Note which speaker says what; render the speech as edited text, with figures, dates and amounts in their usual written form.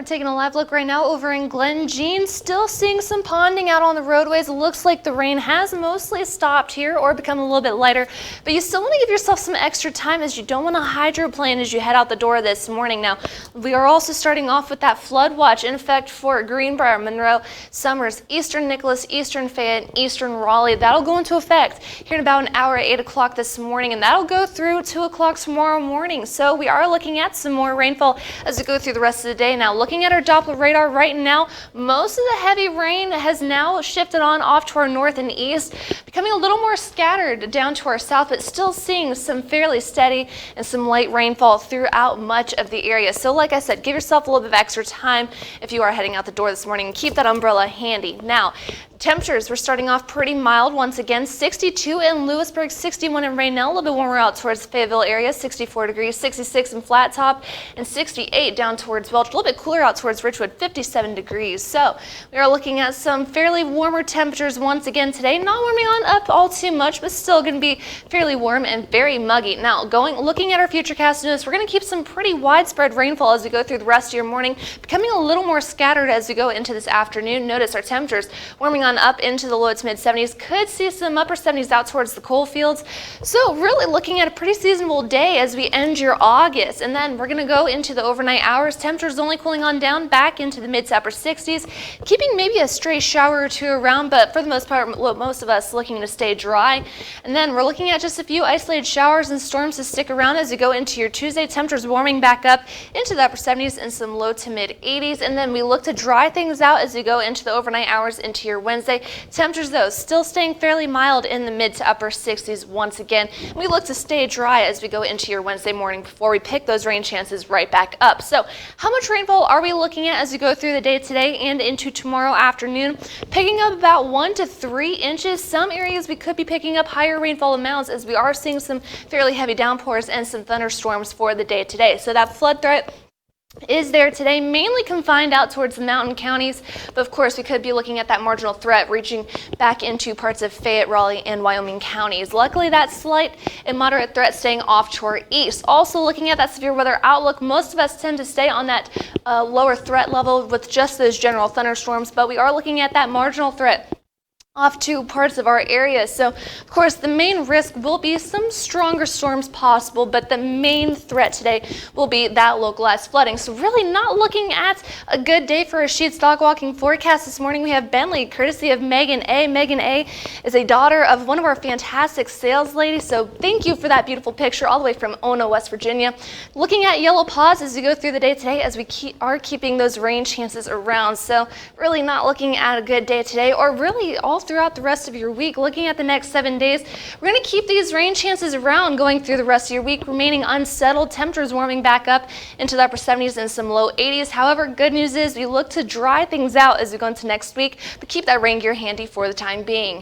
Speaker 1: We're taking a live look right now over in Glen Jean. Still seeing some ponding out on the roadways. It looks like the rain has mostly stopped here or become a little bit lighter, but you still want to give yourself some extra time as you don't want to hydroplane as you head out the door this morning. Now, we are also starting off with that flood watch in effect for Greenbrier, Monroe, Summers, Eastern Nicholas, Eastern Fayette, and Eastern Raleigh. That'll go into effect here in about an hour at 8 o'clock this morning, and that'll go through 2 o'clock tomorrow morning. So we are looking at some more rainfall as we go through the rest of the day. Now, looking at our Doppler radar right now, most of the heavy rain has now shifted on off to our north and east, becoming a little more scattered down to our south, but still seeing some fairly steady and some light rainfall throughout much of the area. So like I said, give yourself a little bit of extra time if you are heading out the door this morning and keep that umbrella handy. Now, temperatures, we're starting off pretty mild once again. 62 in Lewisburg, 61 in Raynell, a little bit warmer out towards the Fayetteville area, 64 degrees, 66 in Flat Top, and 68 down towards Welch. A little bit cooler out towards Richwood, 57 degrees. So we are looking at some fairly warmer temperatures once again today. Not warming on up all too much, but still going to be fairly warm and very muggy. Now, looking at our futurecast notice, we're going to keep some pretty widespread rainfall as we go through the rest of your morning, becoming a little more scattered as we go into this afternoon. Notice our temperatures warming on up into the low to mid 70s. Could see some upper 70s out towards the coal fields. So really looking at a pretty seasonable day as we end your August. And then we're going to go into the overnight hours. Temperatures only cooling on down back into the mid to upper 60s, keeping maybe a stray shower or two around, but for the most part, most of us looking to stay dry. And then we're looking at just a few isolated showers and storms to stick around as you go into your Tuesday. Temperatures warming back up into the upper 70s and some low to mid 80s. And then we look to dry things out as you go into the overnight hours into your Wednesday. Temperatures, though, still staying fairly mild in the mid to upper 60s once again. We look to stay dry as we go into your Wednesday morning before we pick those rain chances right back up. So how much rainfall are we looking at as we go through the day today and into tomorrow afternoon? Picking up about 1 to 3 inches. Some areas we could be picking up higher rainfall amounts as we are seeing some fairly heavy downpours and some thunderstorms for the day today. So that flood threat is there today, mainly confined out towards the mountain counties, but of course we could be looking at that marginal threat reaching back into parts of Fayette, Raleigh, and Wyoming counties. Luckily, that slight and moderate threat staying off to our east. Also looking at that severe weather outlook, most of us tend to stay on that lower threat level with just those general thunderstorms, but we are looking at that marginal threat off to parts of our area. So of course the main risk will be some stronger storms possible, but the main threat today will be that localized flooding. So really not looking at a good day for a sheets dog walking forecast this morning. We have Bentley courtesy of Megan A. Megan A is a daughter of one of our fantastic sales ladies, so thank you for that beautiful picture all the way from Ono, West Virginia. Looking at yellow paws as we go through the day today as we are keeping those rain chances around. So really not looking at a good day today or really all throughout the rest of your week. Looking at the next 7 days, we're going to keep these rain chances around going through the rest of your week, remaining unsettled. Temperatures warming back up into the upper 70s and some low 80s. However, good news is we look to dry things out as we go into next week, but keep that rain gear handy for the time being.